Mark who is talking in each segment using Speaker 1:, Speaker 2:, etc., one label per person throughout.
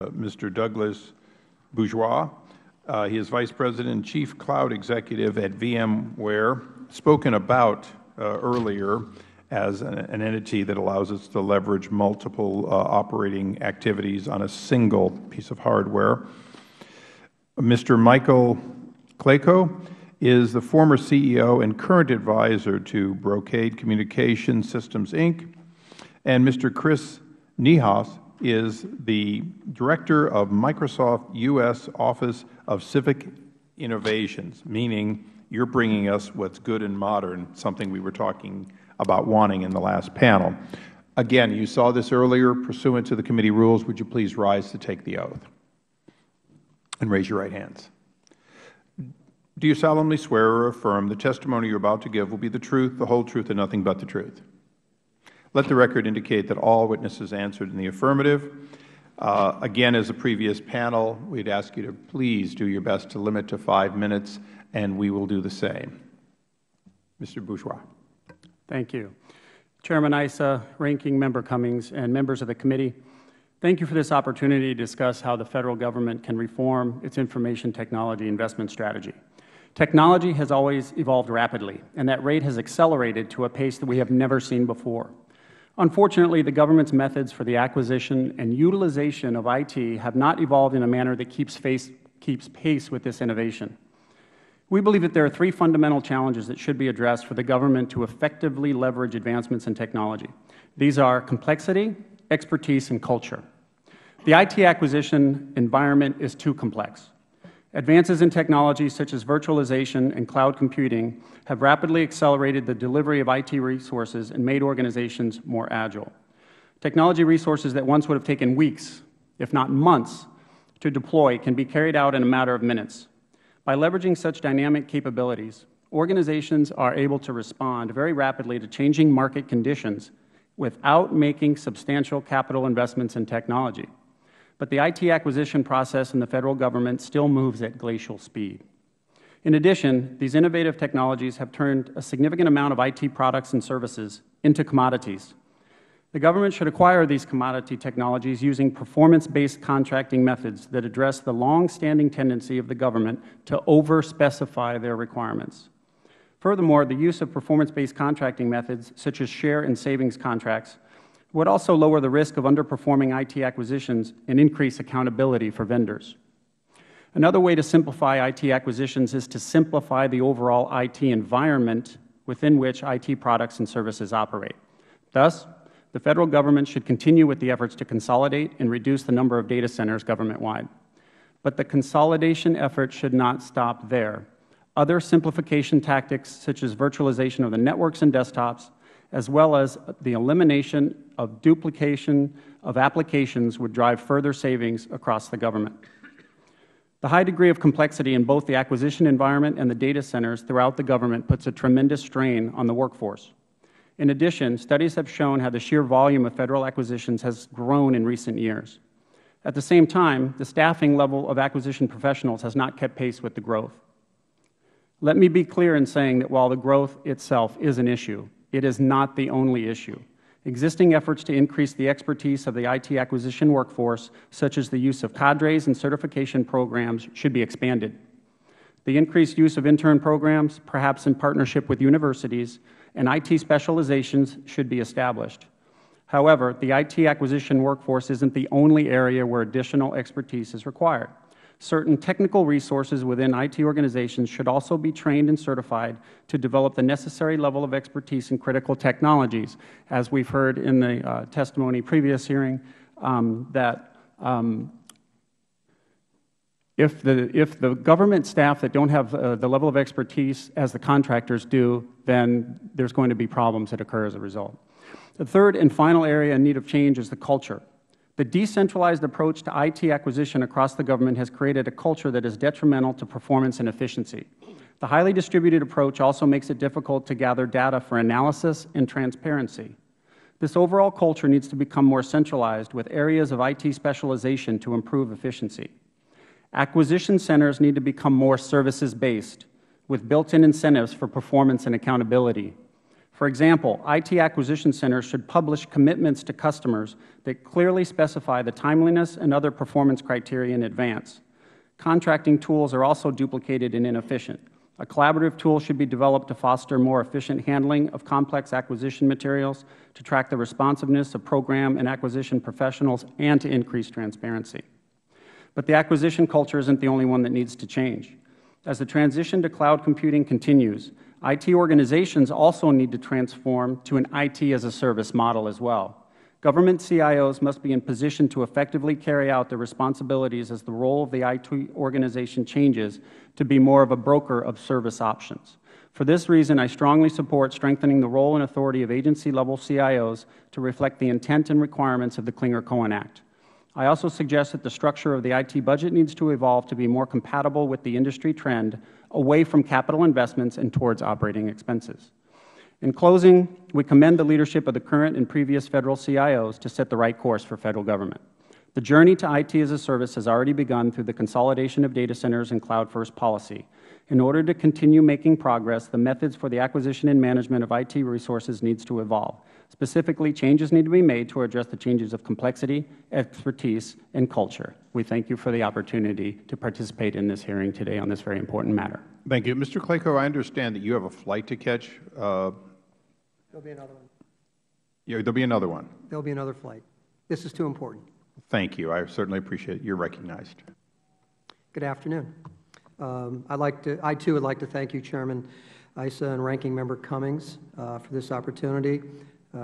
Speaker 1: Mr. Douglas Bourgeois. He is Vice President and Chief Cloud Executive at VMware, spoken about earlier as an entity that allows us to leverage multiple operating activities on a single piece of hardware. Mr. Michael Kleko is the former CEO and current advisor to Brocade Communications Systems, Inc., and Mr. Chris Niehaus is the Director of Microsoft U.S. Office of Civic Innovations, meaning you're bringing us what's good and modern, something we were talking about wanting in the last panel. Again, you saw this earlier. Pursuant to the committee rules, would you please rise to take the oath and raise your right hands? Do you solemnly swear or affirm the testimony you're about to give will be the truth, the whole truth, and nothing but the truth? Let the record indicate that all witnesses answered in the affirmative. Again, as the previous panel, we'd ask you to please do your best to limit to 5 minutes, and we will do the same. Mr. Bourgeois.
Speaker 2: Thank you. Chairman Issa, Ranking Member Cummings, and members of the committee, thank you for this opportunity to discuss how the Federal Government can reform its information technology investment strategy. Technology has always evolved rapidly, and that rate has accelerated to a pace that we have never seen before. Unfortunately, the government's methods for the acquisition and utilization of IT have not evolved in a manner that keeps pace with this innovation. We believe that there are 3 fundamental challenges that should be addressed for the government to effectively leverage advancements in technology. These are complexity, expertise, and culture. The IT acquisition environment is too complex. Advances in technology such as virtualization and cloud computing have rapidly accelerated the delivery of IT resources and made organizations more agile. Technology resources that once would have taken weeks, if not months, to deploy can be carried out in a matter of minutes. By leveraging such dynamic capabilities, organizations are able to respond very rapidly to changing market conditions without making substantial capital investments in technology. But the IT acquisition process in the Federal Government still moves at glacial speed. In addition, these innovative technologies have turned a significant amount of IT products and services into commodities. The government should acquire these commodity technologies using performance-based contracting methods that address the long-standing tendency of the government to over-specify their requirements. Furthermore, the use of performance-based contracting methods, such as share and savings contracts, would also lower the risk of underperforming IT acquisitions and increase accountability for vendors. Another way to simplify IT acquisitions is to simplify the overall IT environment within which IT products and services operate. Thus, the Federal Government should continue with the efforts to consolidate and reduce the number of data centers government-wide. But the consolidation effort should not stop there. Other simplification tactics, such as virtualization of the networks and desktops, as well as the elimination of duplication of applications, would drive further savings across the government. The high degree of complexity in both the acquisition environment and the data centers throughout the government puts a tremendous strain on the workforce. In addition, studies have shown how the sheer volume of Federal acquisitions has grown in recent years. At the same time, the staffing level of acquisition professionals has not kept pace with the growth. Let me be clear in saying that while the growth itself is an issue, it is not the only issue. Existing efforts to increase the expertise of the IT acquisition workforce, such as the use of cadres and certification programs, should be expanded. The increased use of intern programs, perhaps in partnership with universities, and IT specializations should be established. However, the IT acquisition workforce isn't the only area where additional expertise is required. Certain technical resources within IT organizations should also be trained and certified to develop the necessary level of expertise in critical technologies. As we've heard in the testimony previous hearing, if the government staff that don't have the level of expertise as the contractors do, then there's going to be problems that occur as a result. The third and final area in need of change is the culture. The decentralized approach to IT acquisition across the government has created a culture that is detrimental to performance and efficiency. The highly distributed approach also makes it difficult to gather data for analysis and transparency. This overall culture needs to become more centralized with areas of IT specialization to improve efficiency. Acquisition centers need to become more services-based, with built-in incentives for performance and accountability. For example, IT acquisition centers should publish commitments to customers that clearly specify the timeliness and other performance criteria in advance. Contracting tools are also duplicated and inefficient. A collaborative tool should be developed to foster more efficient handling of complex acquisition materials, to track the responsiveness of program and acquisition professionals, and to increase transparency. But the acquisition culture isn't the only one that needs to change. As the transition to cloud computing continues, IT organizations also need to transform to an IT-as-a-service model as well. Government CIOs must be in position to effectively carry out their responsibilities as the role of the IT organization changes to be more of a broker of service options. For this reason, I strongly support strengthening the role and authority of agency-level CIOs to reflect the intent and requirements of the Clinger-Cohen Act. I also suggest that the structure of the IT budget needs to evolve to be more compatible with the industry trend away from capital investments and towards operating expenses. In closing, we commend the leadership of the current and previous Federal CIOs to set the right course for Federal Government. The journey to IT as a service has already begun through the consolidation of data centers and cloud-first policy. In order to continue making progress, the methods for the acquisition and management of IT resources needs to evolve. Specifically, changes need to be made to address the changes of complexity, expertise, and culture. We thank you for the opportunity to participate in this hearing today on this very important matter.
Speaker 1: Thank you. Mr. Clayco, I understand that you have a flight to catch.
Speaker 3: There'll be another one.
Speaker 1: Yeah, there'll be another one.
Speaker 3: There'll be another flight. This is too important.
Speaker 1: Thank you. I certainly appreciate it. You're recognized.
Speaker 3: Good afternoon. I too would like to thank you, Chairman Issa and Ranking Member Cummings, for this opportunity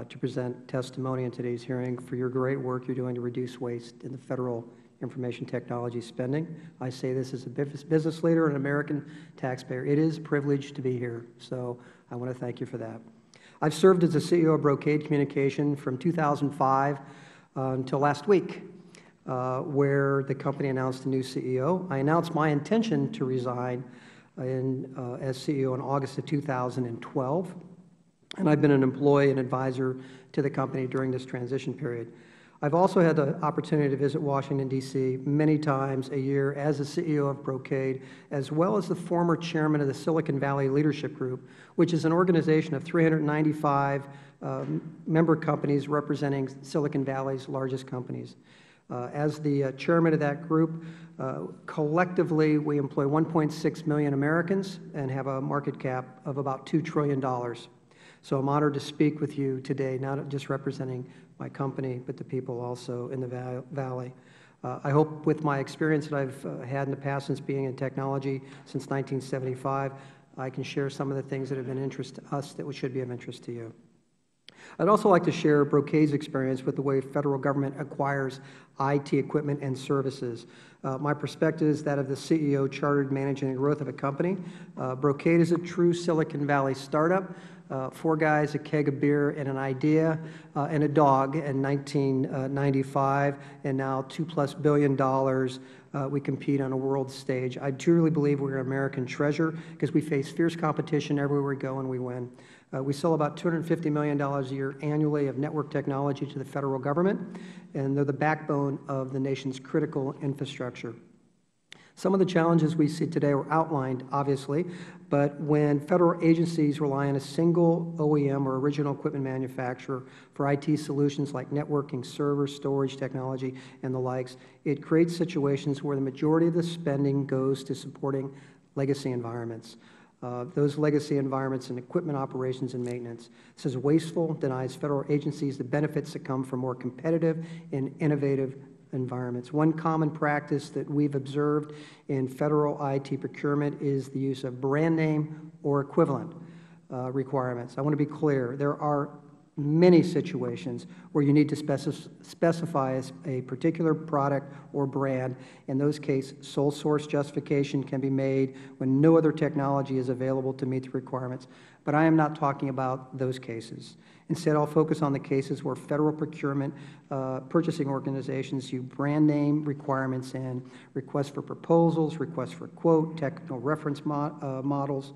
Speaker 3: to present testimony in today's hearing for your great work you're doing to reduce waste in the federal information technology spending. I say this as a business leader and an American taxpayer. It is a privilege to be here, so I want to thank you for that. I've served as the CEO of Brocade Communication from 2005 until last week, where the company announced a new CEO. I announced my intention to resign as CEO in August of 2012, and I've been an employee and advisor to the company during this transition period. I've also had the opportunity to visit Washington, D.C. many times a year as the CEO of Brocade, as well as the former chairman of the Silicon Valley Leadership Group, which is an organization of 395 member companies representing Silicon Valley's largest companies. As the chairman of that group, collectively we employ 1.6 million Americans and have a market cap of about $2 trillion. So I'm honored to speak with you today, not just representing my company, but the people also in the Valley. I hope with my experience that I've had in the past since being in technology since 1975, I can share some of the things that have been of interest to us that should be of interest to you. I'd also like to share Brocade's experience with the way federal government acquires IT equipment and services. My perspective is that of the CEO chartered managing the growth of a company. Brocade is a true Silicon Valley startup. 4 guys, a keg of beer, and an idea, and a dog in 1995, and now $2+ billion. We compete on a world stage. I truly believe we're an American treasure because we face fierce competition everywhere we go and we win. We sell about $250 million a year annually of network technology to the federal government, and they're the backbone of the nation's critical infrastructure. Some of the challenges we see today were outlined, obviously, but when federal agencies rely on a single OEM or original equipment manufacturer for IT solutions like networking, server, storage technology, and the likes, it creates situations where the majority of the spending goes to supporting legacy environments. Those legacy environments and equipment operations and maintenance. This is wasteful, denies federal agencies the benefits that come from more competitive and innovative environments. One common practice that we've observed in federal IT procurement is the use of brand name or equivalent requirements. I want to be clear. There are many situations where you need to specify a particular product or brand. In those cases, sole source justification can be made when no other technology is available to meet the requirements. But I am not talking about those cases. Instead, I'll focus on the cases where federal procurement purchasing organizations use brand name requirements in requests for proposals, requests for quote, technical reference models.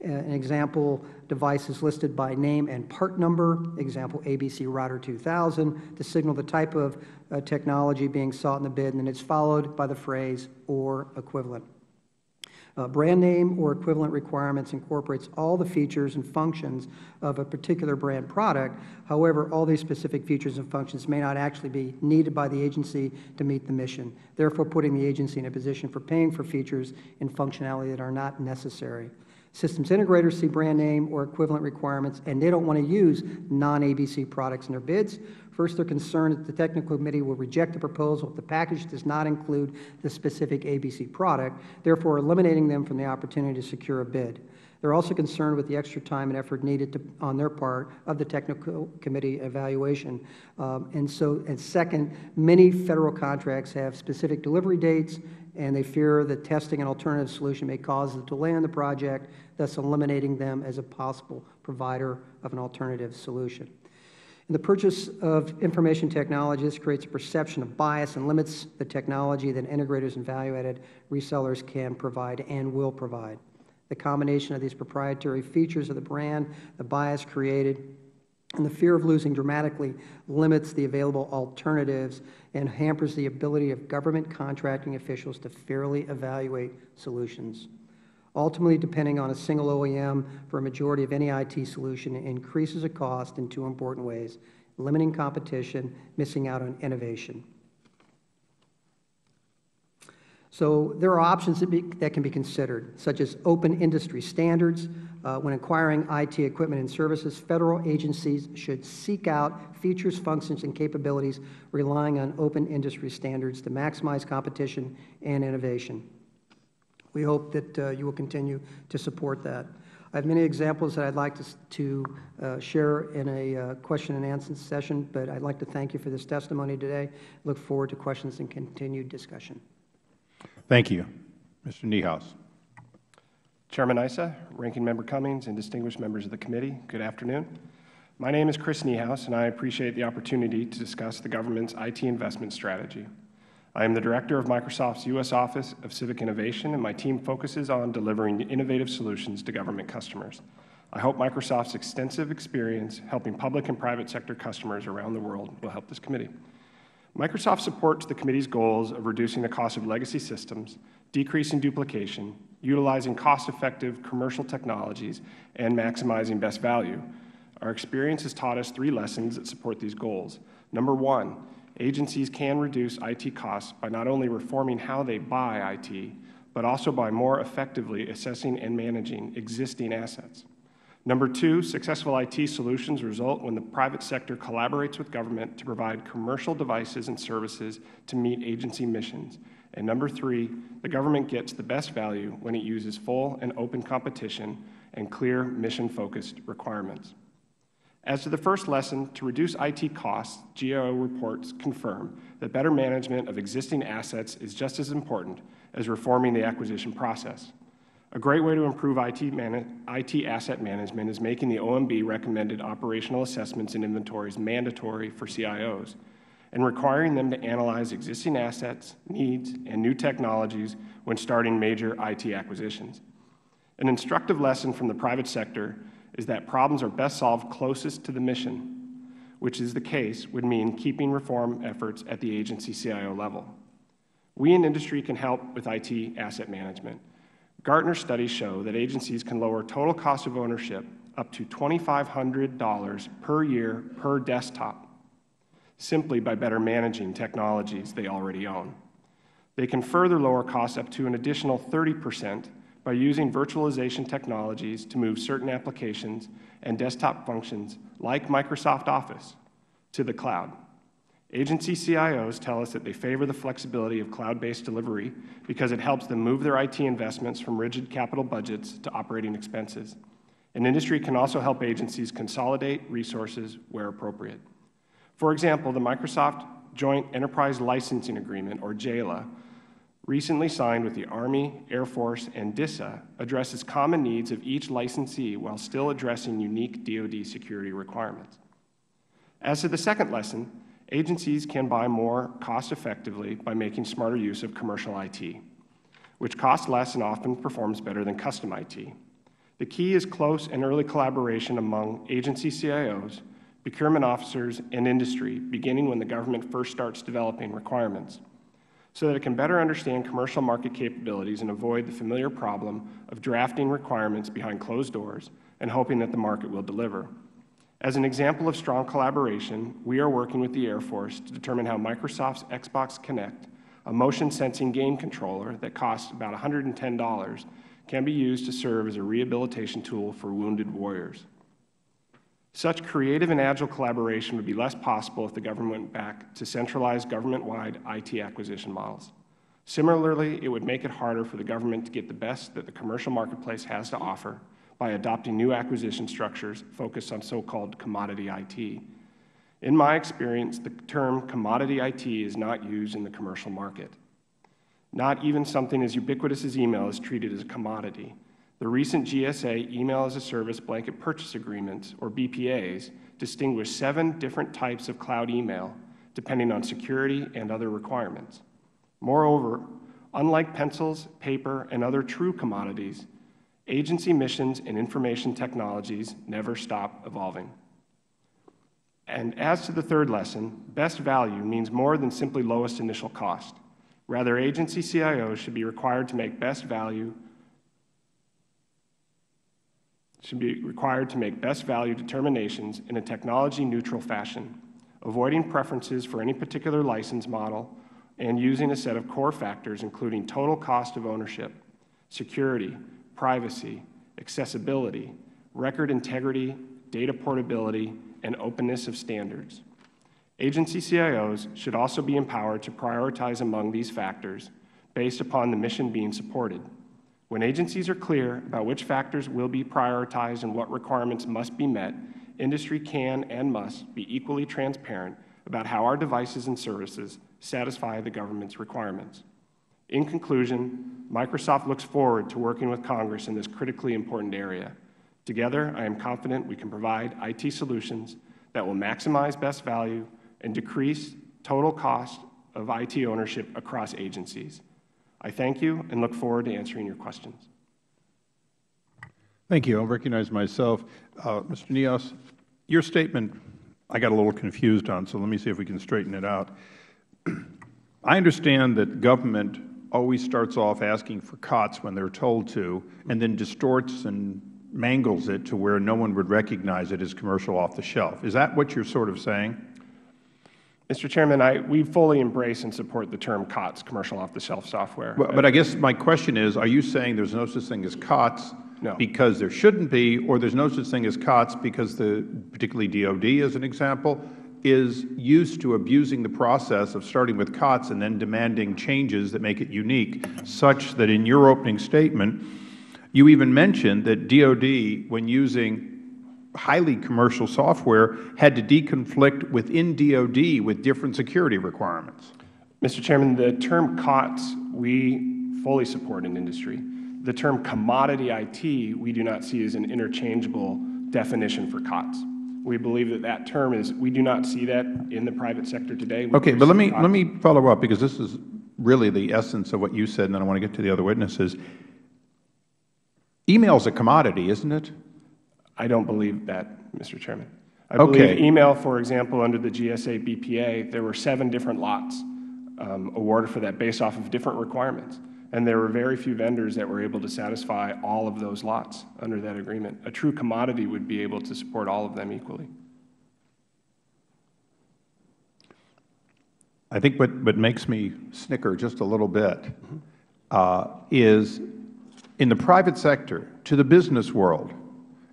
Speaker 3: An example, devices listed by name and part number, example ABC Router 2000, to signal the type of technology being sought in the bid, and then it's followed by the phrase or equivalent. Brand name or equivalent requirements incorporates all the features and functions of a particular brand product. However, all these specific features and functions may not actually be needed by the agency to meet the mission, therefore putting the agency in a position for paying for features and functionality that are not necessary. Systems integrators see brand name or equivalent requirements, and they don't want to use non-ABC products in their bids. First, they're concerned that the technical committee will reject the proposal if the package does not include the specific ABC product, therefore eliminating them from the opportunity to secure a bid. They're also concerned with the extra time and effort needed on their part of the technical committee evaluation. And second, many federal contracts have specific delivery dates, and they fear that testing an alternative solution may cause a delay in the project, thus eliminating them as a possible provider of an alternative solution. In the purchase of information technology, this creates a perception of bias and limits the technology that integrators and value-added resellers can provide and will provide. The combination of these proprietary features of the brand, the bias created, and the fear of losing dramatically limits the available alternatives and hampers the ability of government contracting officials to fairly evaluate solutions. Ultimately, depending on a single OEM for a majority of any IT solution increases the cost in two important ways: limiting competition, missing out on innovation. So there are options that can be considered, such as open industry standards. When acquiring IT equipment and services, federal agencies should seek out features, functions, and capabilities relying on open industry standards to maximize competition and innovation. We hope that you will continue to support that. I have many examples that I'd like to share in a question and answer session, but I'd like to thank you for this testimony today. Look forward to questions and continued discussion.
Speaker 1: Thank you. Mr. Niehaus.
Speaker 4: Chairman Issa, Ranking Member Cummings, and distinguished members of the committee, good afternoon. My name is Chris Niehaus, and I appreciate the opportunity to discuss the government's IT investment strategy. I am the Director of Microsoft's U.S. Office of Civic Innovation, and my team focuses on delivering innovative solutions to government customers. I hope Microsoft's extensive experience helping public and private sector customers around the world will help this committee. Microsoft supports the committee's goals of reducing the cost of legacy systems, decreasing duplication, utilizing cost-effective commercial technologies, and maximizing best value. Our experience has taught us 3 lessons that support these goals. Number 1, agencies can reduce IT costs by not only reforming how they buy IT, but also by more effectively assessing and managing existing assets. Number 2, successful IT solutions result when the private sector collaborates with government to provide commercial devices and services to meet agency missions. And number 3, the government gets the best value when it uses full and open competition and clear mission-focused requirements. As to the first lesson, to reduce IT costs, GAO reports confirm that better management of existing assets is just as important as reforming the acquisition process. A great way to improve IT asset management is making the OMB recommended operational assessments and inventories mandatory for CIOs and requiring them to analyze existing assets, needs, and new technologies when starting major IT acquisitions. An instructive lesson from the private sector is that problems are best solved closest to the mission, which is the case would mean keeping reform efforts at the agency CIO level. We in industry can help with IT asset management. Gartner studies show that agencies can lower total cost of ownership up to $2,500 per year per desktop simply by better managing technologies they already own. They can further lower costs up to an additional 30% by using virtualization technologies to move certain applications and desktop functions like Microsoft Office to the cloud. Agency CIOs tell us that they favor the flexibility of cloud-based delivery because it helps them move their IT investments from rigid capital budgets to operating expenses. And industry can also help agencies consolidate resources where appropriate. For example, the Microsoft Joint Enterprise Licensing Agreement, or JALA, recently signed with the Army, Air Force, and DISA, addresses common needs of each licensee while still addressing unique DoD security requirements. As to the second lesson, agencies can buy more cost-effectively by making smarter use of commercial IT, which costs less and often performs better than custom IT. The key is close and early collaboration among agency CIOs, procurement officers, and industry, beginning when the government first starts developing requirements. so that it can better understand commercial market capabilities and avoid the familiar problem of drafting requirements behind closed doors and hoping that the market will deliver. As an example of strong collaboration, we are working with the Air Force to determine how Microsoft's Xbox Kinect, a motion-sensing game controller that costs about $110, can be used to serve as a rehabilitation tool for wounded warriors. Such creative and agile collaboration would be less possible if the government went back to centralized government-wide IT acquisition models. Similarly, it would make it harder for the government to get the best that the commercial marketplace has to offer by adopting new acquisition structures focused on so-called commodity IT. In my experience, the term commodity IT is not used in the commercial market. Not even something as ubiquitous as email is treated as a commodity. The recent GSA Email as a Service Blanket Purchase Agreements, or BPAs, distinguish 7 different types of cloud email, depending on security and other requirements. Moreover, unlike pencils, paper, and other true commodities, agency missions and information technologies never stop evolving. And as to the third lesson, best value means more than simply lowest initial cost. Rather, agency CIOs should be required to make best value determinations in a technology-neutral fashion, avoiding preferences for any particular license model and using a set of core factors including total cost of ownership, security, privacy, accessibility, record integrity, data portability, and openness of standards. Agency CIOs should also be empowered to prioritize among these factors based upon the mission being supported. When agencies are clear about which factors will be prioritized and what requirements must be met, industry can and must be equally transparent about how our devices and services satisfy the government's requirements. In conclusion, Microsoft looks forward to working with Congress in this critically important area. Together, I am confident we can provide IT solutions that will maximize best value and decrease total cost of IT ownership across agencies. I thank you and look forward to answering your questions.
Speaker 1: Thank you. I'll recognize myself. Mr. Nios, your statement I got a little confused on, so let me see if we can straighten it out. I understand that government always starts off asking for COTS when they're told to, and then distorts and mangles it to where no one would recognize it as commercial off the shelf. Is that what you're sort of saying?
Speaker 4: Mr. Chairman, we fully embrace and support the term COTS, commercial off-the-shelf software.
Speaker 1: But I guess my question is, are you saying there's no such thing as COTS because there shouldn't be, or there's no such thing as COTS because particularly DOD, as an example, is used to abusing the process of starting with COTS and then demanding changes that make it unique, such that in your opening statement, you even mentioned that DOD, when using highly commercial software, had to deconflict within DOD with different security requirements?
Speaker 4: Mr. Chairman, the term COTS we fully support in industry. The term commodity IT we do not see as an interchangeable definition for COTS. We believe that that term is, we do not see that in the private sector today.
Speaker 1: Okay, but let me follow up, because this is really the essence of what you said, and then I want to get to the other witnesses. Email is a commodity, isn't it?
Speaker 4: I don't believe that, Mr. Chairman. I believe email, for example, under the GSA BPA, there were 7 different lots awarded for that based off of different requirements. And there were very few vendors that were able to satisfy all of those lots under that agreement. A true commodity would be able to support all of them equally.
Speaker 1: I think what makes me snicker just a little bit is in the private sector, to the business world.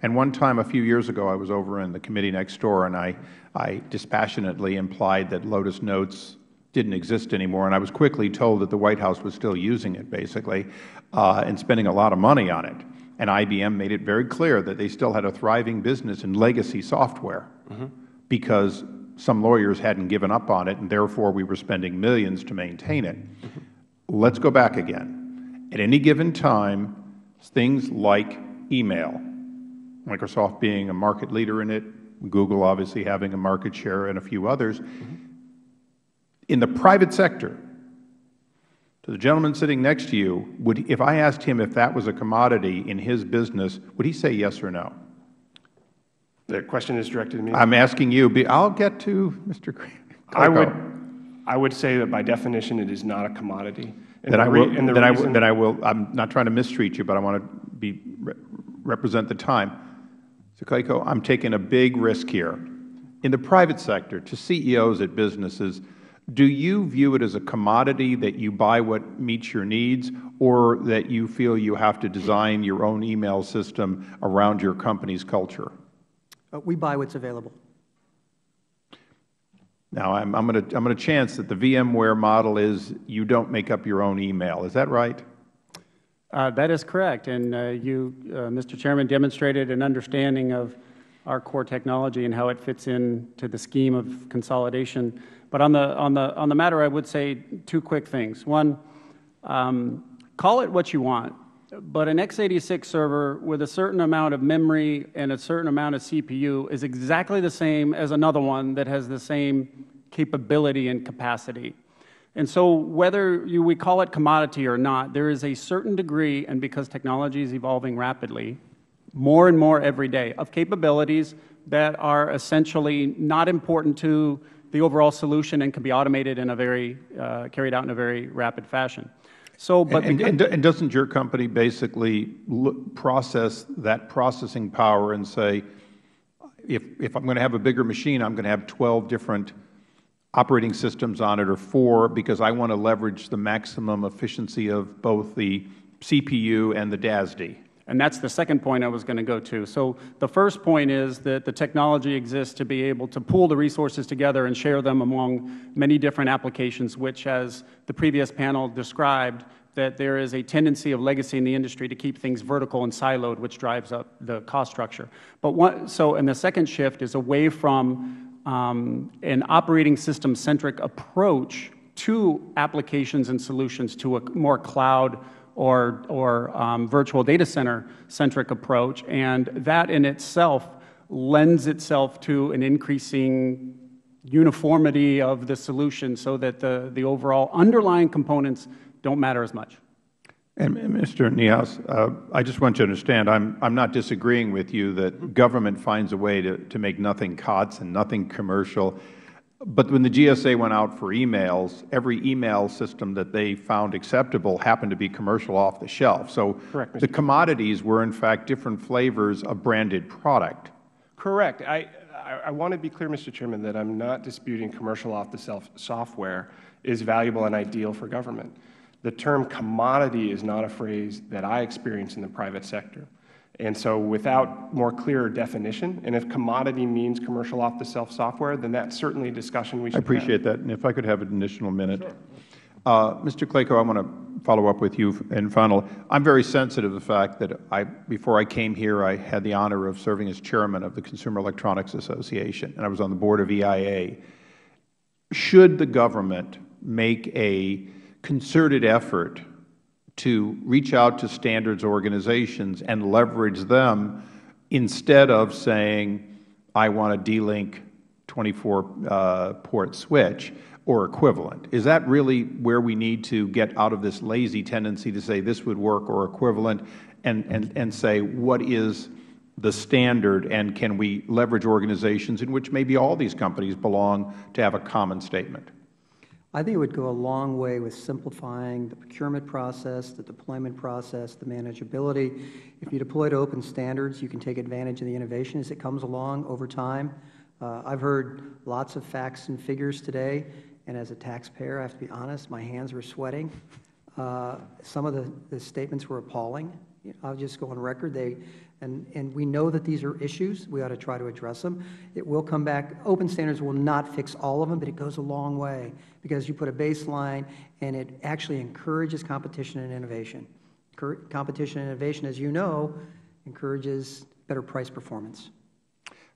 Speaker 1: And one time a few years ago, I was over in the committee next door, and I dispassionately implied that Lotus Notes didn't exist anymore, and I was quickly told that the White House was still using it, basically, and spending a lot of money on it. And IBM made it very clear that they still had a thriving business in legacy software because some lawyers hadn't given up on it, and therefore we were spending millions to maintain it. Let's go back again. At any given time, things like email, Microsoft being a market leader in it, Google obviously having a market share, and a few others. In the private sector, to the gentleman sitting next to you, if I asked him if that was a commodity in his business, would he say yes or no?
Speaker 4: The question is directed to me.
Speaker 1: I'm asking you. I'll get to Mr. Krako.
Speaker 4: I would say that by definition it is not a commodity.
Speaker 1: I'm not trying to mistreat you, but I want to represent the time. Mr. Clayco, I'm taking a big risk here. In the private sector, to CEOs at businesses, do you view it as a commodity that you buy what meets your needs, or that you feel you have to design your own email system around your company's culture?
Speaker 3: We buy what's available.
Speaker 1: Now, I'm going to chance that the VMware model is you don't make up your own email. Is that right?
Speaker 2: That is correct, and you, Mr. Chairman, demonstrated an understanding of our core technology and how it fits into the scheme of consolidation. But on the matter, I would say two quick things. One, call it what you want, but an x86 server with a certain amount of memory and a certain amount of CPU is exactly the same as another one that has the same capability and capacity. And so whether we call it commodity or not, there is a certain degree, and because technology is evolving rapidly, more and more every day, of capabilities that are essentially not important to the overall solution and can be automated in a very, carried out in a very rapid fashion. So, but
Speaker 1: and doesn't your company basically process that processing power and say, if I'm going to have a bigger machine, I'm going to have 12 different operating systems on it, or 4, because I want to leverage the maximum efficiency of both the CPU and the DASD?
Speaker 2: And that's the second point I was going to go to. So the first point is that the technology exists to be able to pool the resources together and share them among many different applications, which, as the previous panel described, that there is a tendency of legacy in the industry to keep things vertical and siloed, which drives up the cost structure. But and the second shift is away from an operating system-centric approach to applications and solutions, to a more cloud or virtual data center-centric approach, and that in itself lends itself to an increasing uniformity of the solution so that the overall underlying components don't matter as much.
Speaker 1: And Mr. Niehaus, I just want you to understand, I'm not disagreeing with you that government finds a way to make nothing COTS and nothing commercial. But when the GSA went out for emails, every email system that they found acceptable happened to be commercial off the shelf. So
Speaker 4: correct,
Speaker 1: the commodities were, in fact, different flavors of branded product.
Speaker 4: Correct. I want to be clear, Mr. Chairman, that I'm not disputing commercial off-the-shelf software is valuable and ideal for government. The term commodity is not a phrase that I experience in the private sector. And so without more clear definition, and if commodity means commercial off-the-shelf software, then that's certainly a discussion we should have.
Speaker 1: I appreciate that. And if I could have an additional minute. Sure. Mr. Clayco, I want to follow up with you and final. I'm very sensitive to the fact that before I came here, I had the honor of serving as chairman of the Consumer Electronics Association, and I was on the board of EIA. Should the government make a concerted effort to reach out to standards organizations and leverage them instead of saying, I want a D-Link 24-port switch or equivalent? Is that really where we need to get out of this lazy tendency to say this would work or equivalent, and say what is the standard, and can we leverage organizations in which maybe all these companies belong to have a common statement?
Speaker 3: I think it would go a long way with simplifying the procurement process, the deployment process, the manageability. If you deploy to open standards, you can take advantage of the innovation as it comes along over time. I've heard lots of facts and figures today, and as a taxpayer, I have to be honest, my hands were sweating. Some of the statements were appalling. I'll just go on record. And we know that these are issues. We ought to try to address them. It will come back. Open standards will not fix all of them, but it goes a long way because you put a baseline, and it actually encourages competition and innovation. Competition and innovation, as you know, encourages better price performance.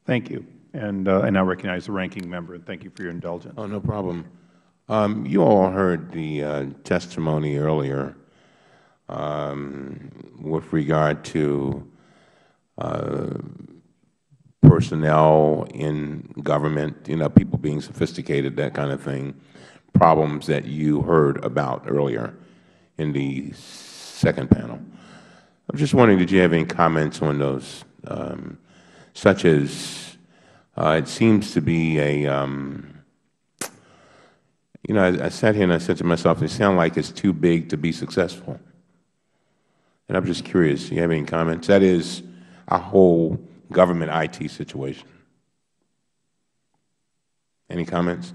Speaker 1: Thank you. And I now recognize the ranking member, and thank you for your indulgence.
Speaker 5: Oh, no problem. You all heard the testimony earlier with regard to personnel in government, people being sophisticated, that kind of thing, problems that you heard about earlier in the second panel. I'm just wondering, did you have any comments on those, such as it seems to be You know, I sat here and I said to myself, it sounds like it's too big to be successful. And I'm just curious, do you have any comments? That is our whole government IT situation. Any comments?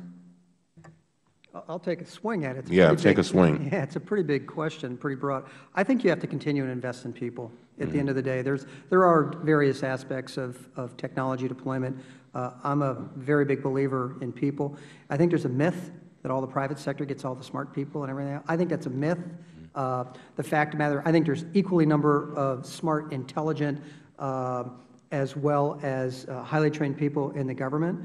Speaker 3: I'll take a swing at it.
Speaker 5: Yeah, take a swing.
Speaker 3: Yeah, it's a pretty big question, pretty broad. I think you have to continue to invest in people. At the end of the day, there are various aspects of technology deployment. I'm a very big believer in people. I think there's a myth that all the private sector gets all the smart people and everything. I think that's a myth. The fact of the matter, I think there's equally number of smart, intelligent, as well as highly trained people in the government.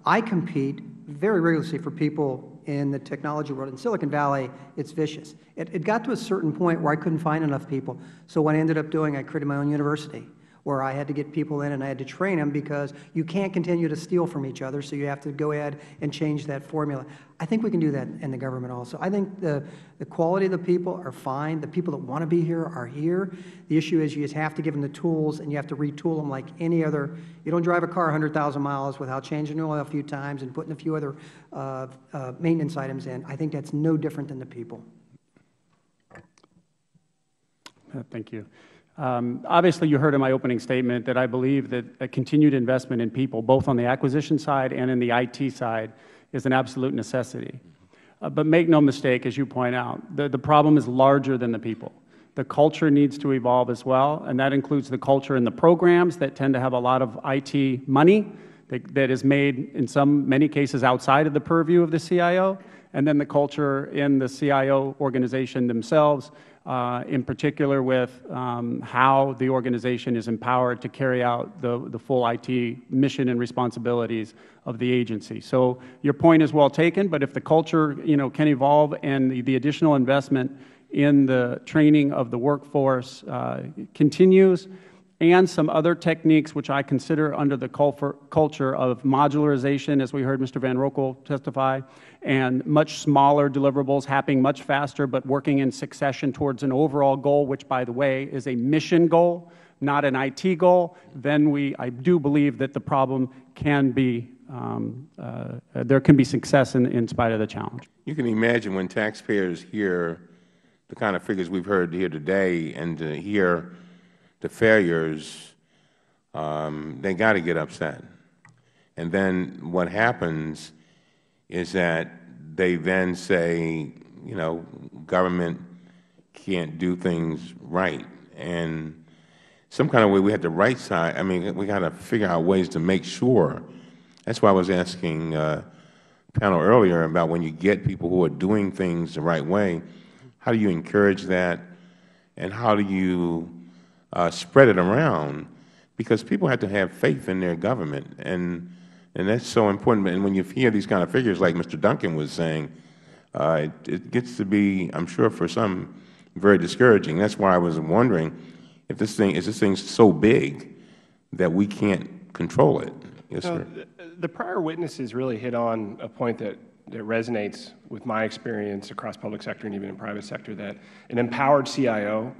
Speaker 3: I compete very rigorously for people in the technology world. In Silicon Valley, it's vicious. It got to a certain point where I couldn't find enough people. So what I ended up doing, I created my own university where I had to get people in and I had to train them because you can't continue to steal from each other, so you have to go ahead and change that formula. I think we can do that in the government also. I think the quality of the people are fine. The people that want to be here are here. The issue is you just have to give them the tools and you have to retool them like any other. You don't drive a car 100,000 miles without changing the oil a few times and putting a few other maintenance items in. I think that's no different than the people.
Speaker 2: Thank you. Obviously, you heard in my opening statement that I believe that a continued investment in people, both on the acquisition side and in the IT side, is an absolute necessity. But make no mistake, as you point out, the problem is larger than the people. The culture needs to evolve as well, and that includes the culture in the programs that tend to have a lot of IT money that is made, in many cases, outside of the purview of the CIO, and then the culture in the CIO organization themselves, in particular with how the organization is empowered to carry out the full IT mission and responsibilities of the agency. So your point is well taken, but if the culture can evolve and the additional investment in the training of the workforce continues, and some other techniques which I consider under the culture of modularization, as we heard Mr. Van Roekel testify, and much smaller deliverables happening much faster but working in succession towards an overall goal, which, by the way, is a mission goal, not an IT goal, then I do believe that the problem can be, there can be success in spite of the challenge.
Speaker 5: You can imagine when taxpayers hear the kind of figures we've heard here today and to hear the failures, they got to get upset. And then what happens is that they then say, government can't do things right. And some kind of way we have to right side, we got to figure out ways to make sure. That's why I was asking panel earlier about when you get people who are doing things the right way, how do you encourage that, and how do you spread it around, because people have to have faith in their government, and that's so important. And when you hear these kind of figures like Mr. Duncan was saying, it gets to be, I'm sure for some, very discouraging. That's why I was wondering if this thing so big that we can't control it. Yes, sir.
Speaker 4: The prior witnesses really hit on a point that resonates with my experience across public sector and even in private sector, that an empowered CIO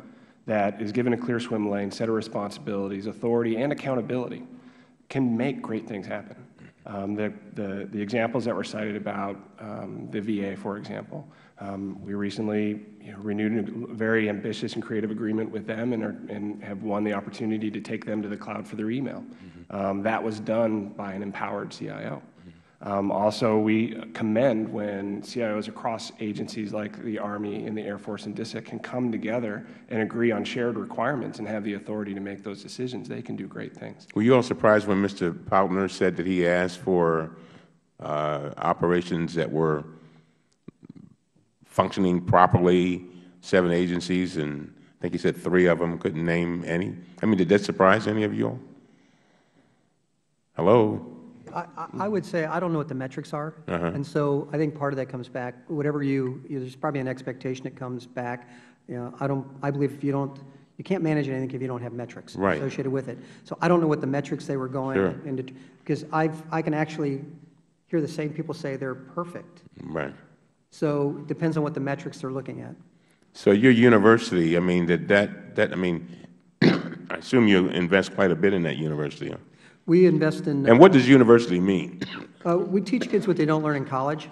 Speaker 4: that is given a clear swim lane, set of responsibilities, authority, and accountability can make great things happen. The examples that were cited about the VA, for example, we recently renewed a very ambitious and creative agreement with them and have won the opportunity to take them to the cloud for their email. That was done by an empowered CIO. Also, we commend when CIOs across agencies like the Army and the Air Force and DISA can come together and agree on shared requirements and have the authority to make those decisions. They can do great things.
Speaker 5: Were you all surprised when Mr. Pautner said that he asked for operations that were functioning properly, 7 agencies, and I think he said 3 of them, couldn't name any? Did that surprise any of you all? Hello?
Speaker 3: I would say I don't know what the metrics are, and so I think part of that comes back. Whatever there's probably an expectation that comes back. I believe if you can't manage anything if you don't have metrics associated with it. So I don't know what the metrics they were going into, because I can actually hear the same people say they're perfect.
Speaker 5: Right.
Speaker 3: So it depends on what the metrics they're looking at.
Speaker 5: So your university, I assume you invest quite a bit in that university. Huh?
Speaker 3: We invest in.
Speaker 5: And what does university mean?
Speaker 3: We teach kids what they don't learn in college.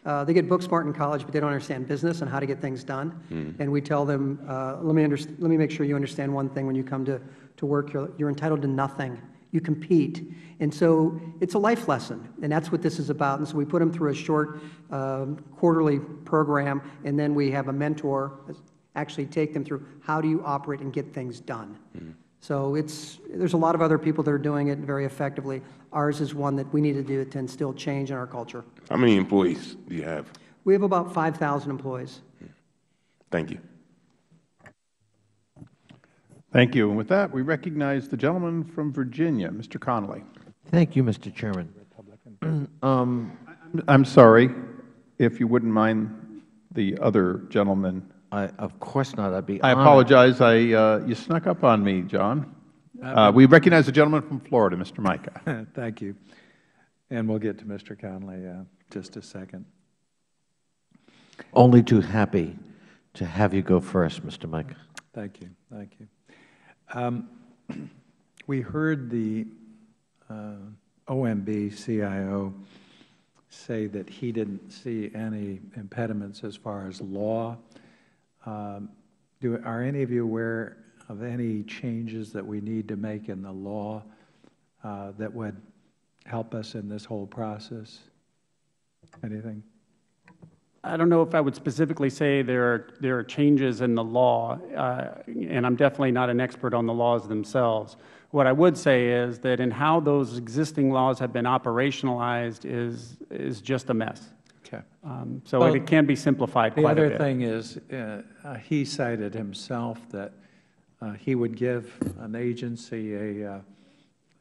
Speaker 3: They get book smart in college, but they don't understand business and how to get things done. And we tell them, let me make sure you understand one thing when you come to work. You're entitled to nothing. You compete. And so it's a life lesson, and that's what this is about. And so we put them through a short quarterly program, and then we have a mentor actually take them through how do you operate and get things done. So there's a lot of other people that are doing it very effectively. Ours is one that we need to do to instill change in our culture.
Speaker 5: How many employees do you have?
Speaker 3: We have about 5,000 employees.
Speaker 5: Thank you.
Speaker 1: Thank you. And with that, we recognize the gentleman from Virginia, Mr. Connolly.
Speaker 6: Thank you, Mr. Chairman.
Speaker 1: I'm sorry, if you wouldn't mind the other gentleman.
Speaker 6: Of course not. I'd be
Speaker 1: I
Speaker 6: honored.
Speaker 1: apologize. You snuck up on me, John. We recognize the gentleman from Florida, Mr. Micah.
Speaker 7: Thank you. And we'll get to Mr. Connolly just a second.
Speaker 6: Only too happy to have you go first, Mr. Micah.
Speaker 7: Thank you. Thank you. We heard the OMB CIO say that he didn't see any impediments as far as law. Are any of you aware of any changes that we need to make in the law that would help us in this whole process? Anything?
Speaker 2: I don't know if I would specifically say there are changes in the law, and I'm definitely not an expert on the laws themselves. What I would say is that in how those existing laws have been operationalized is just a mess.
Speaker 7: Okay.
Speaker 2: So it can be simplified quite a bit.
Speaker 7: The other thing is he cited himself that he would give an agency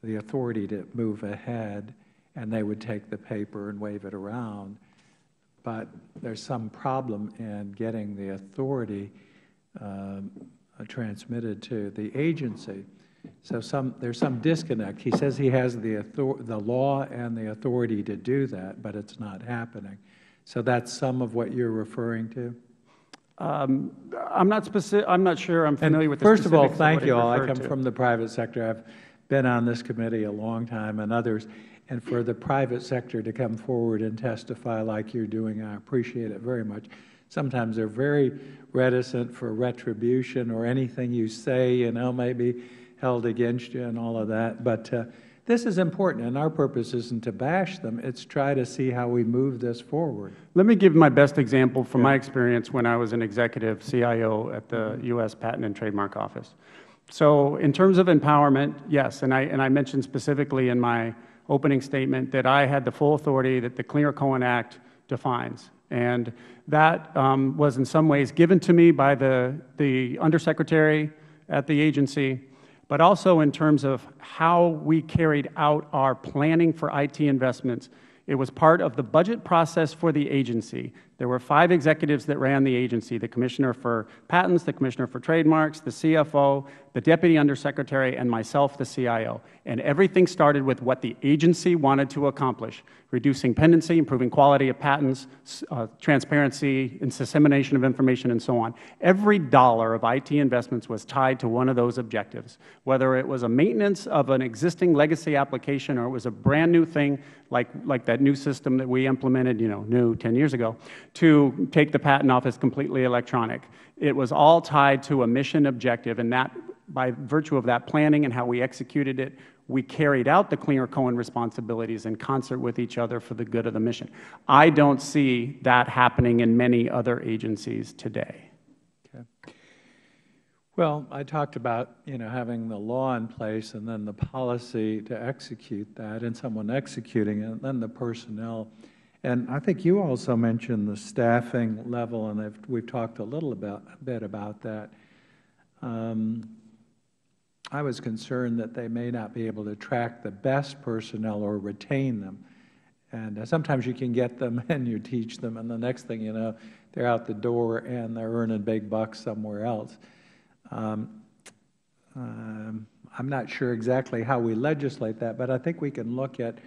Speaker 7: the authority to move ahead, and they would take the paper and wave it around. But there's some problem in getting the authority transmitted to the agency. So there's some disconnect. He says he has the law and the authority to do that, but it's not happening. So that's some of what you're referring to? I'm
Speaker 2: not sure I'm familiar with the
Speaker 7: First of all,
Speaker 2: specifics
Speaker 7: thank
Speaker 2: what
Speaker 7: you
Speaker 2: he
Speaker 7: all. I
Speaker 2: referred
Speaker 7: come
Speaker 2: to.
Speaker 7: from the private sector. I've been on this committee a long time and others. And for the private sector to come forward and testify like you're doing, I appreciate it very much. Sometimes they're very reticent for retribution or anything you say, may be held against you and all of that. But this is important, and our purpose isn't to bash them. It's try to see how we move this forward.
Speaker 2: Let me give my best example from my experience when I was an executive CIO at the U.S. Patent and Trademark Office. So in terms of empowerment, yes, and I mentioned specifically in my opening statement that I had the full authority that the Clear-Cohen Act defines. And that was in some ways given to me by the undersecretary at the agency, but also in terms of how we carried out our planning for IT investments. It was part of the budget process for the agency. There were 5 executives that ran the agency: the Commissioner for Patents, the Commissioner for Trademarks, the CFO, the Deputy Undersecretary, and myself, the CIO. And everything started with what the agency wanted to accomplish: reducing pendency, improving quality of patents, transparency, and dissemination of information, and so on. Every dollar of IT investments was tied to one of those objectives, whether it was a maintenance of an existing legacy application or it was a brand new thing like that new system that we implemented, new 10 years ago, to take the patent office completely electronic. It was all tied to a mission objective, and that, by virtue of that planning and how we executed it, we carried out the Clear-Cohen responsibilities in concert with each other for the good of the mission. I don't see that happening in many other agencies today.
Speaker 7: Okay. Well, I talked about, having the law in place and then the policy to execute that and someone executing it, and then the personnel. And I think you also mentioned the staffing level, and we've talked a bit about that. I was concerned that they may not be able to attract the best personnel or retain them. And sometimes you can get them and you teach them, and the next thing you know, they're out the door and they're earning big bucks somewhere else. I'm not sure exactly how we legislate that, but I think we can look at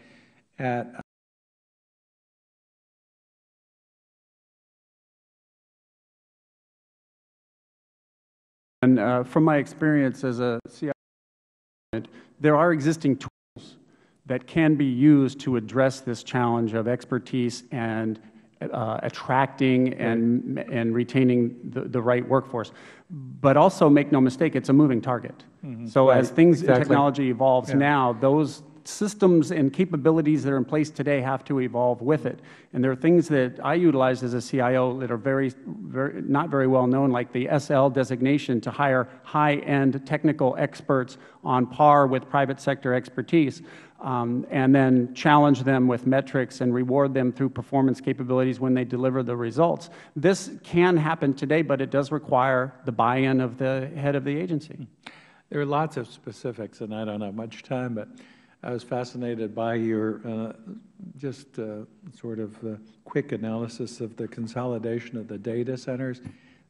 Speaker 2: And from my experience as a CIO, there are existing tools that can be used to address this challenge of expertise and attracting and retaining the right workforce. But also, make no mistake, it's a moving target. So as things in technology evolves now, those systems and capabilities that are in place today have to evolve with it. And there are things that I utilize as a CIO that are not very well known, like the SL designation to hire high-end technical experts on par with private sector expertise, and then challenge them with metrics and reward them through performance capabilities when they deliver the results. This can happen today, but it does require the buy-in of the head of the agency.
Speaker 7: There are lots of specifics, and I don't have much time, but I was fascinated by your sort of quick analysis of the consolidation of the data centers.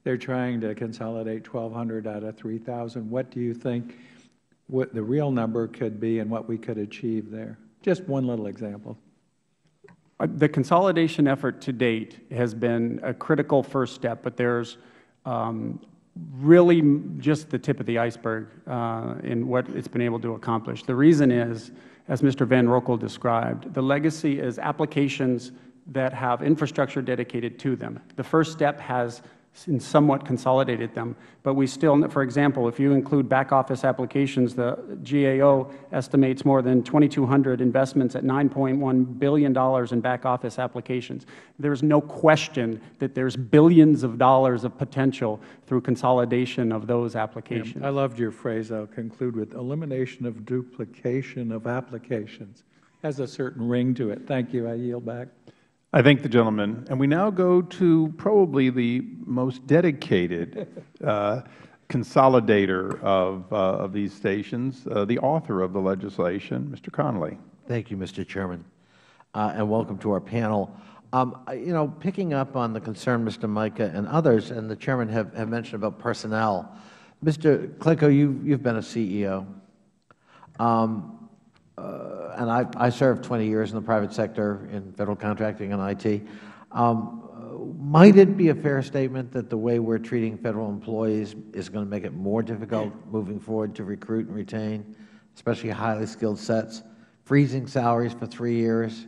Speaker 7: They're trying to consolidate 1,200 out of 3,000. What do you think what the real number could be and what we could achieve there? Just one little example.
Speaker 2: The consolidation effort to date has been a critical first step, but there's really just the tip of the iceberg in what it's been able to accomplish. The reason is, as Mr. Van Roekel described, the legacy is applications that have infrastructure dedicated to them. The first step has somewhat consolidated them, but we still, for example, if you include back office applications, the GAO estimates more than 2,200 investments at $9.1 billion in back office applications. There's no question that there's billions of dollars of potential through consolidation of those applications.
Speaker 7: I loved your phrase. I'll conclude with elimination of duplication of applications. Has a certain ring to it. Thank you. I yield back.
Speaker 1: I thank the gentleman. And we now go to probably the most dedicated consolidator of these stations, the author of the legislation, Mr. Connolly.
Speaker 6: Thank you, Mr. Chairman, and welcome to our panel. You know, picking up on the concern Mr. Mica and others, and the Chairman have mentioned about personnel. Mr. Klico, you've been a CEO. And I served 20 years in the private sector in federal contracting and IT. Might it be a fair statement that the way we're treating federal employees is going to make it more difficult moving forward to recruit and retain, especially highly skilled sets, freezing salaries for 3 years,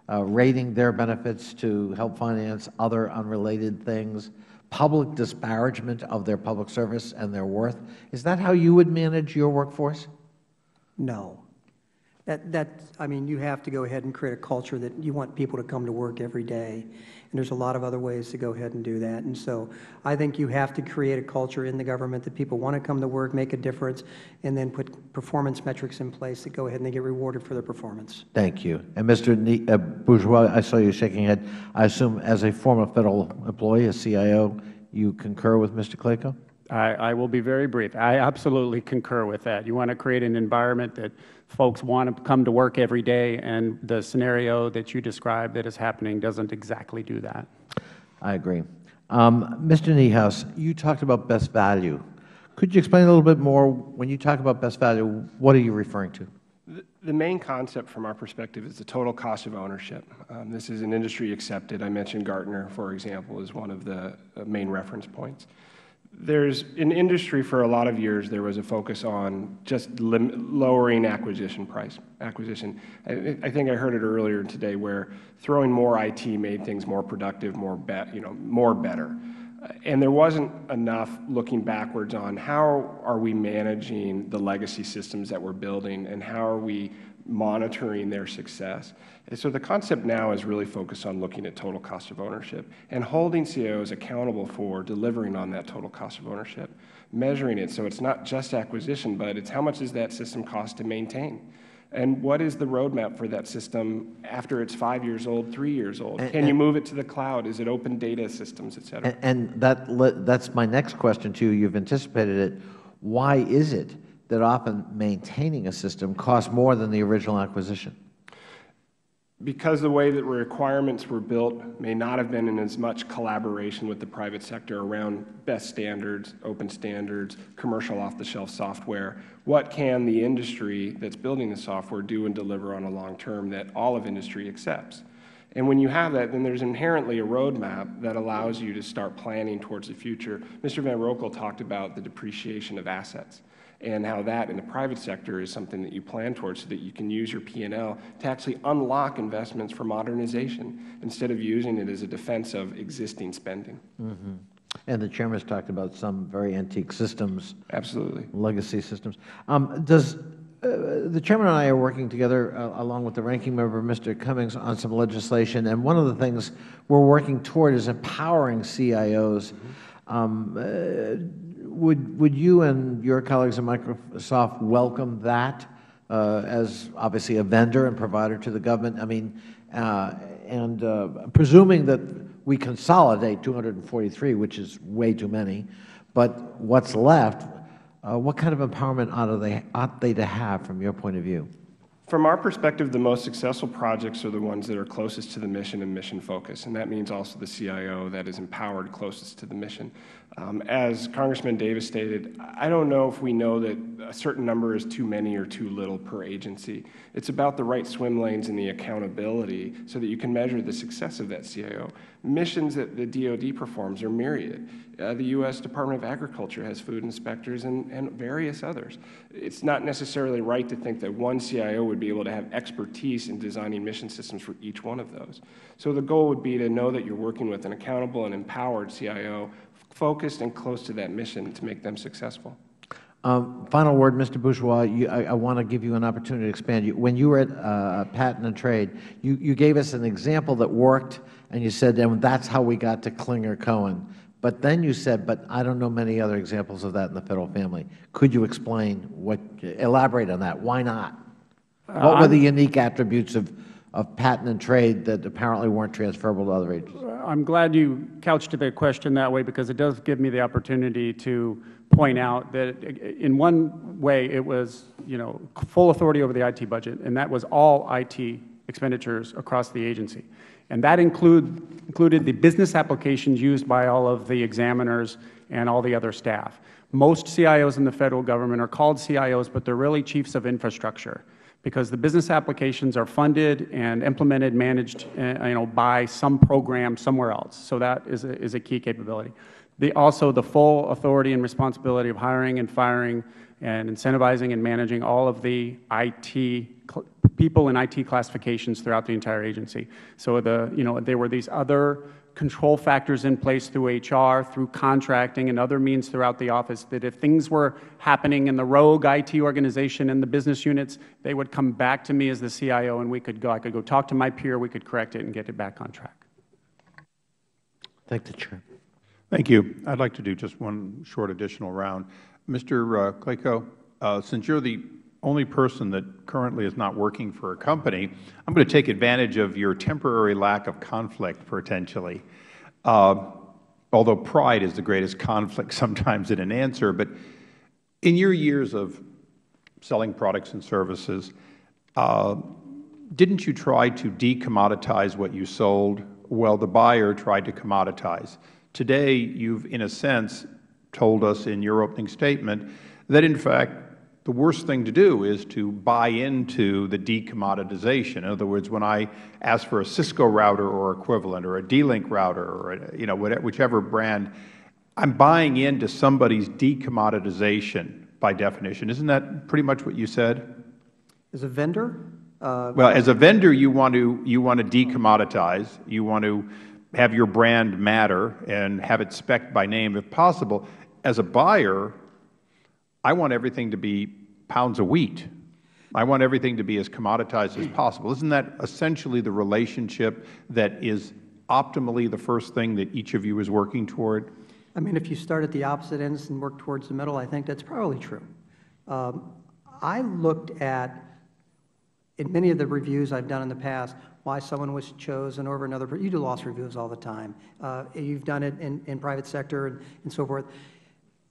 Speaker 6: rating their benefits to help finance other unrelated things, public disparagement of their public service and their worth? Is that how you would manage your workforce?
Speaker 3: No. I mean, you have to go ahead and create a culture that you want people to come to work every day. And there's a lot of other ways to go ahead and do that. And so I think you have to create a culture in the government that people want to come to work, make a difference, and then put performance metrics in place that go ahead and they get rewarded for their performance.
Speaker 6: Thank you. And Mr. Bourgeois, I saw you shaking your head. I assume as a former federal employee, a CIO, you concur with Mr. Klico?
Speaker 2: I will be very brief. I absolutely concur with that. You want to create an environment that folks want to come to work every day, and the scenario that you described that is happening doesn't exactly do that.
Speaker 6: I agree. Mr. Niehaus, you talked about best value. Could you explain a little bit more? When you talk about best value, what are you referring to?
Speaker 4: The main concept from our perspective is the total cost of ownership. This is an industry accepted. I mentioned Gartner, for example, as one of the main reference points. There's in industry for a lot of years, there was a focus on just lowering acquisition price. I think I heard it earlier today where throwing more IT made things more productive, more better. And there wasn't enough looking backwards on how are we managing the legacy systems that we're building and how are we monitoring their success. And so the concept now is really focused on looking at total cost of ownership and holding CIOs accountable for delivering on that total cost of ownership, measuring it so it's not just acquisition, but it's how much does that system cost to maintain. And what is the roadmap for that system after it's 5 years old, 3 years old? Can you move it to the cloud? Is it open data systems, et cetera?
Speaker 6: And that's my next question to you. You've anticipated it. Why is it that often maintaining a system costs more than the original acquisition?
Speaker 4: Because the way that requirements were built may not have been in as much collaboration with the private sector around best standards, open standards, commercial off-the-shelf software. What can the industry that's building the software do and deliver on a long term that all of industry accepts? And when you have that, then there's inherently a roadmap that allows you to start planning towards the future. Mr. Van Rokel talked about the depreciation of assets and how that in the private sector is something that you plan towards so that you can use your P&L to actually unlock investments for modernization instead of using it as a defense of existing spending.
Speaker 6: Mm-hmm. And the Chairman's talked about some very antique systems.
Speaker 4: Absolutely.
Speaker 6: Legacy systems. The Chairman and I are working together, along with the Ranking Member, Mr. Cummings, on some legislation, and one of the things we're working toward is empowering CIOs. Would you and your colleagues at Microsoft welcome that as obviously a vendor and provider to the government? I mean, presuming that we consolidate 243, which is way too many, but what's left, what kind of empowerment ought they to have from your point of view?
Speaker 4: From our perspective, the most successful projects are the ones that are closest to the mission and mission focus, and that means also the CIO that is empowered closest to the mission. As Congressman Davis stated, I don't know if we know that a certain number is too many or too little per agency. It's about the right swim lanes and the accountability so that you can measure the success of that CIO. Missions that the DoD performs are myriad. The U.S. Department of Agriculture has food inspectors and various others. It's not necessarily right to think that one CIO would be able to have expertise in designing mission systems for each one of those. So the goal would be to know that you're working with an accountable and empowered CIO, focused and close to that mission to make them successful.
Speaker 6: Final word, Mr. Bourgeois. I want to give you an opportunity to expand. When you were at Patent and Trade, you gave us an example that worked, and you said, and that's how we got to Klinger-Cohen. But then you said, but I don't know many other examples of that in the Federal family. Could you elaborate on that? Why not? What were the unique attributes of Patent and Trade that apparently weren't transferable to other agencies?
Speaker 2: I'm glad you couched the question that way, because it does give me the opportunity to point out that in one way it was, full authority over the IT budget, and that was all IT expenditures across the agency. And that included the business applications used by all of the examiners and all the other staff. Most CIOs in the Federal government are called CIOs, but they're really chiefs of infrastructure, because the business applications are funded and implemented, managed, by some program somewhere else. So that is a key capability. Also, the full authority and responsibility of hiring and firing and incentivizing and managing all of the IT people and IT classifications throughout the entire agency. So there were these other control factors in place through HR, through contracting, and other means throughout the office, that if things were happening in the rogue IT organization and the business units, they would come back to me as the CIO, and I could go talk to my peer, we could correct it and get it back on track.
Speaker 6: Thank the Chair.
Speaker 1: Thank you. I'd like to do just one short additional round. Mr. Clayco, since you're the only person that currently is not working for a company, I'm going to take advantage of your temporary lack of conflict, potentially. Although pride is the greatest conflict sometimes in an answer, but in your years of selling products and services, didn't you try to decommoditize what you sold? Well, the buyer tried to commoditize. Today, you've, in a sense, told us in your opening statement that, in fact, the worst thing to do is to buy into the decommoditization. In other words, when I ask for a Cisco router or equivalent, or a D-Link router, or whichever brand, I'm buying into somebody's decommoditization by definition. Isn't that pretty much what you said?
Speaker 3: As a vendor?
Speaker 1: Well, as a vendor, you want to decommoditize. You want to have your brand matter and have it spec'd by name if possible. As a buyer, I want everything to be pounds of wheat. I want everything to be as commoditized as possible. Isn't that essentially the relationship that is optimally the first thing that each of you is working toward?
Speaker 3: I mean, if you start at the opposite ends and work towards the middle, I think that's probably true. I looked at, in many of the reviews I've done in the past, why someone was chosen over another. You do loss reviews all the time. You've done it in private sector and so forth.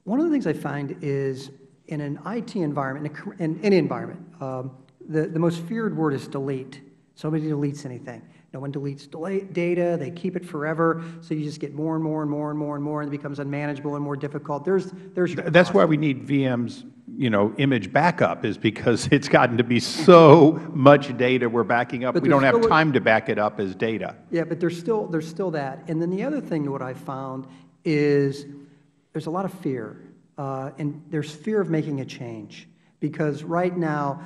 Speaker 3: One of the things I find is in an IT environment, in any environment, the most feared word is delete. Somebody deletes anything. No one deletes data. They keep it forever. So you just get more and more and more and more and more, and it becomes unmanageable and more difficult. There's
Speaker 1: That's why we need VM's, image backup, is because it's gotten to be so much data we're backing up. We don't have time to back it up as data.
Speaker 3: Yeah, but there's still that. And then the other thing, what I found is there's a lot of fear, and there's fear of making a change, because right now,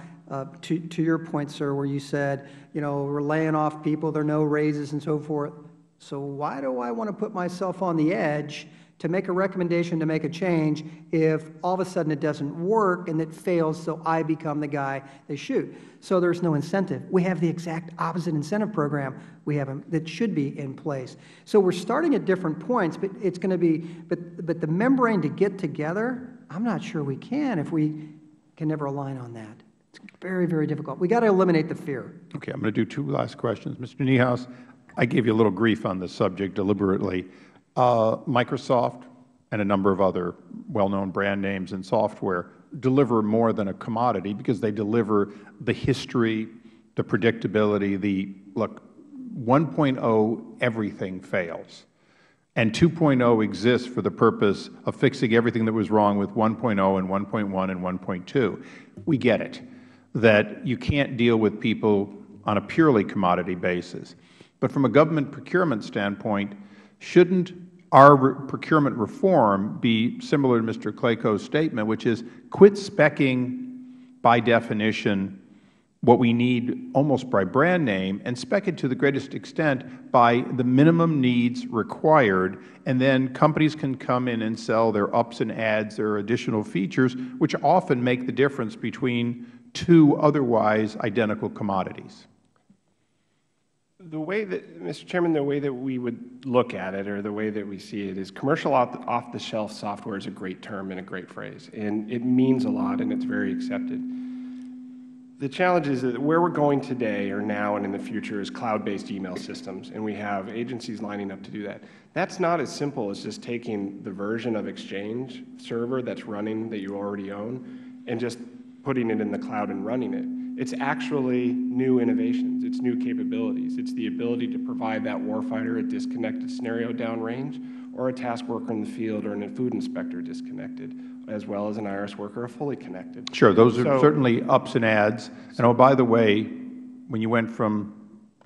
Speaker 3: to your point, sir, where you said, we're laying off people, there are no raises and so forth. So why do I want to put myself on the edge to make a recommendation to make a change if all of a sudden it doesn't work and it fails, so I become the guy they shoot? So there's no incentive. We have the exact opposite incentive program that should be in place. So we're starting at different points, but it's going to be, but the membrane to get together, I'm not sure we can if we can never align on that. It's very, very difficult. We got to eliminate the fear.
Speaker 1: Okay, I'm going to do two last questions. Mr. Niehaus, I gave you a little grief on this subject deliberately. Microsoft and a number of other well-known brand names in software deliver more than a commodity, because they deliver the history, the predictability, look, 1.0, everything fails. And 2.0 exists for the purpose of fixing everything that was wrong with 1.0 and 1.1 and 1.2. We get it, that you can't deal with people on a purely commodity basis. But from a government procurement standpoint, shouldn't our procurement reform be similar to Mr. Clayco's statement, which is quit speccing by definition what we need almost by brand name, and spec it to the greatest extent by the minimum needs required, and then companies can come in and sell their ups and adds, their additional features, which often make the difference between two otherwise identical commodities.
Speaker 4: The way that, Mr. Chairman, the way that we would look at it, or the way that we see it, is commercial off-the-shelf software is a great term and a great phrase, and it means a lot, and it's very accepted. The challenge is that where we're going today, or now and in the future, is cloud-based email systems, and we have agencies lining up to do that. That's not as simple as just taking the version of Exchange server that's running that you already own and just putting it in the cloud and running it. It's actually new innovations. It's new capabilities. It's the ability to provide that warfighter a disconnected scenario downrange, or a task worker in the field, or a food inspector disconnected, as well as an IRS worker fully connected.
Speaker 1: Sure, those are certainly ups and adds. And oh, by the way, when you went from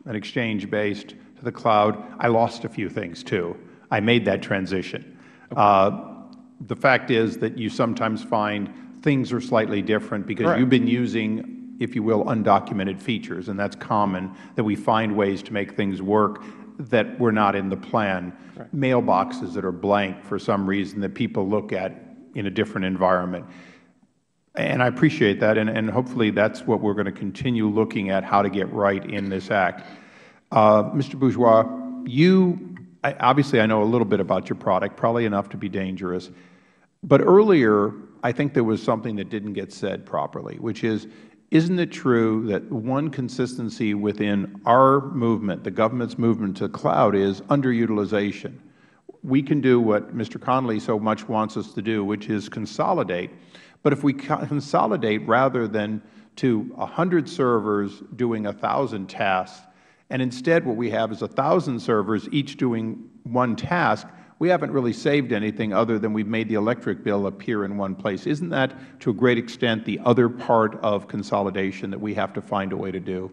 Speaker 1: an Exchange-based to the cloud, I lost a few things too. I made that transition. The fact is that you sometimes find things are slightly different because you've been using, if you will, undocumented features, and that's common, that we find ways to make things work that were not in the plan. Mailboxes that are blank for some reason that people look at in a different environment. And I appreciate that, and hopefully that's what we're going to continue looking at, how to get right in this Act. Mr. Bourgeois, obviously I know a little bit about your product, probably enough to be dangerous, but earlier I think there was something that didn't get said properly, which is, isn't it true that one consistency within our movement, the government's movement to the cloud, is underutilization? We can do what Mr. Connolly so much wants us to do, which is consolidate. But if we consolidate rather than to 100 servers doing 1,000 tasks, and instead what we have is 1,000 servers each doing one task, we haven't really saved anything other than we've made the electric bill appear in one place. Isn't that, to a great extent, the other part of consolidation that we have to find a way to do?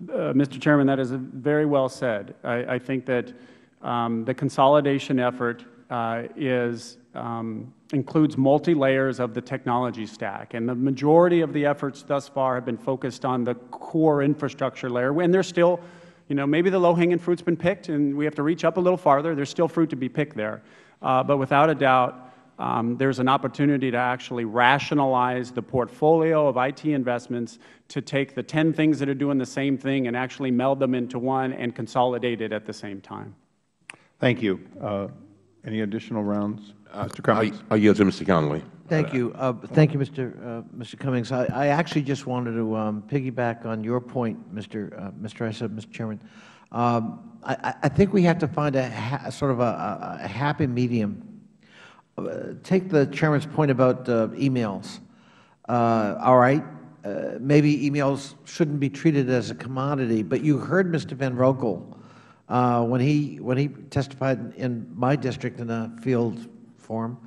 Speaker 2: Mr. Chairman, that is very well said. I think that the consolidation effort includes multi-layers of the technology stack, and the majority of the efforts thus far have been focused on the core infrastructure layer, and there's still, maybe the low-hanging fruit's been picked and we have to reach up a little farther. There's still fruit to be picked there. But without a doubt, there's an opportunity to actually rationalize the portfolio of IT investments, to take the 10 things that are doing the same thing and actually meld them into one and consolidate it at the same time.
Speaker 1: Thank you. Any additional rounds? Mr. Cummings?
Speaker 5: I yield to Mr. Connolly.
Speaker 6: Thank you. Thank you, Mr. Cummings. I actually just wanted to piggyback on your point, Mr. Chairman. I think we have to find a sort of a happy medium. Take the Chairman's point about emails. All right, maybe emails shouldn't be treated as a commodity, but you heard Mr. Van Rokel when he testified in my district in a field forum.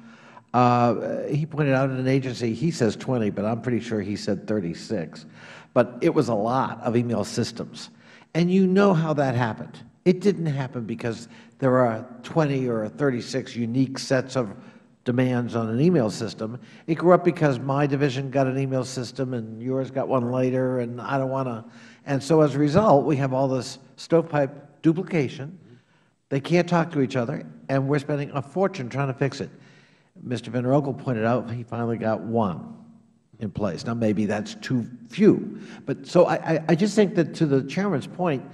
Speaker 6: He pointed out in an agency, he says 20, but I'm pretty sure he said 36. But it was a lot of email systems. And you know how that happened. It didn't happen because there are 20 or 36 unique sets of demands on an email system. It grew up because my division got an email system and yours got one later, and I don't want to. And so as a result, we have all this stovepipe duplication. They can't talk to each other, and we're spending a fortune trying to fix it. Mr. Van Rokel pointed out he finally got one in place. Now, maybe that's too few. But so I just think that to the Chairman's point,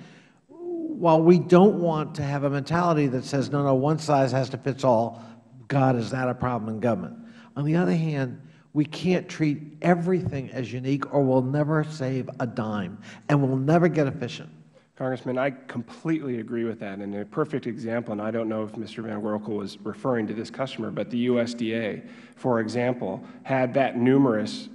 Speaker 6: while we don't want to have a mentality that says, no, one size has to fit all, God, is that a problem in government? On the other hand, we can't treat everything as unique or we'll never save a dime and we'll never get efficient.
Speaker 4: Congressman, I completely agree with that. And a perfect example, and I don't know if Mr. Van Rokel was referring to this customer, but the USDA, for example, had that numerous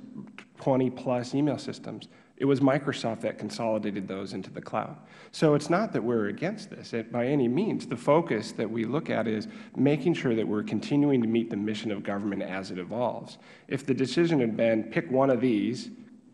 Speaker 4: 20-plus email systems. It was Microsoft that consolidated those into the cloud. So it's not that we're against this by any means. The focus that we look at is making sure that we're continuing to meet the mission of government as it evolves. If the decision had been pick one of these,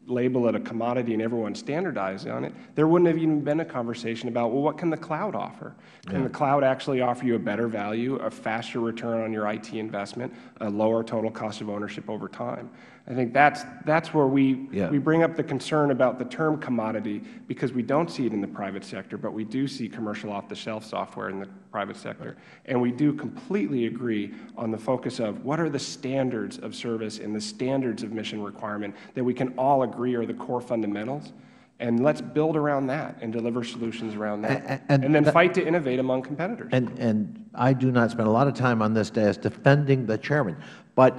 Speaker 4: label it a commodity and everyone standardized on it, there wouldn't have even been a conversation about, well, what can the cloud offer? Can the cloud actually offer you a better value, a faster return on your IT investment, a lower total cost of ownership over time? I think that's where we bring up the concern about the term commodity, because we don't see it in the private sector, but we do see commercial off-the-shelf software in the private sector. And we do completely agree on the focus of what are the standards of service and the standards of mission requirement that we can all agree are the core fundamentals. And let's build around that and deliver solutions around that. And then fight to innovate among competitors.
Speaker 6: And I do not spend a lot of time on this dais defending the Chairman. But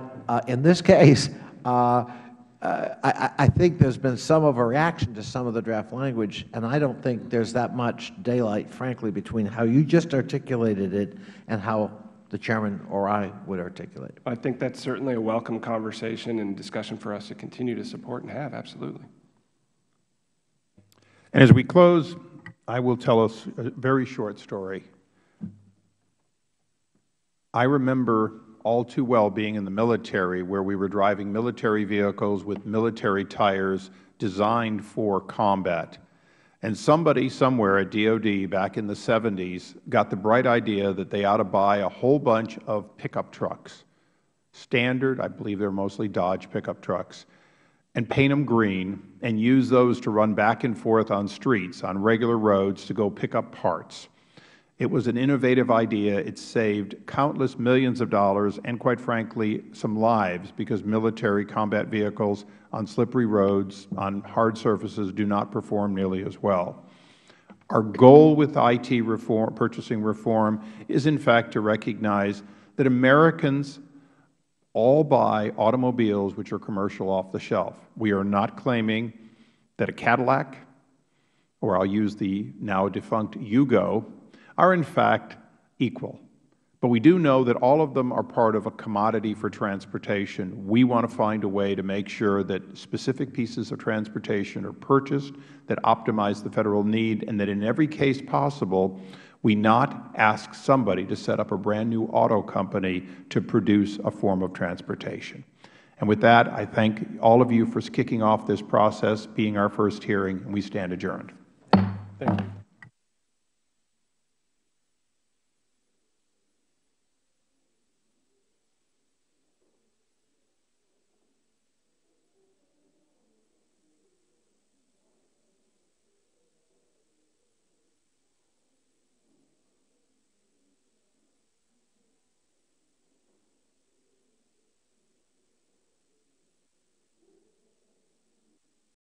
Speaker 6: in this case, I think there's been some overreaction to some of the draft language, and I don't think there's that much daylight, frankly, between how you just articulated it and how the Chairman or I would articulate it.
Speaker 4: I think that's certainly a welcome conversation and discussion for us to continue to support and have, absolutely.
Speaker 1: And as we close, I will tell us a very short story. I remember all too well being in the military, where we were driving military vehicles with military tires designed for combat. And somebody somewhere at DOD back in the 70s got the bright idea that they ought to buy a whole bunch of pickup trucks, standard, I believe they're mostly Dodge pickup trucks, and paint them green and use those to run back and forth on streets, on regular roads, to go pick up parts. It was an innovative idea. It saved countless millions of dollars and, quite frankly, some lives, because military combat vehicles on slippery roads, on hard surfaces, do not perform nearly as well. Our goal with IT reform, purchasing reform, is in fact to recognize that Americans all buy automobiles which are commercial off the shelf. We are not claiming that a Cadillac, or I'll use the now defunct Yugo, are in fact equal. But we do know that all of them are part of a commodity for transportation. We want to find a way to make sure that specific pieces of transportation are purchased that optimize the Federal need, and that in every case possible, we not ask somebody to set up a brand new auto company to produce a form of transportation. And with that, I thank all of you for kicking off this process, being our first hearing, and we stand adjourned.
Speaker 4: Thank you.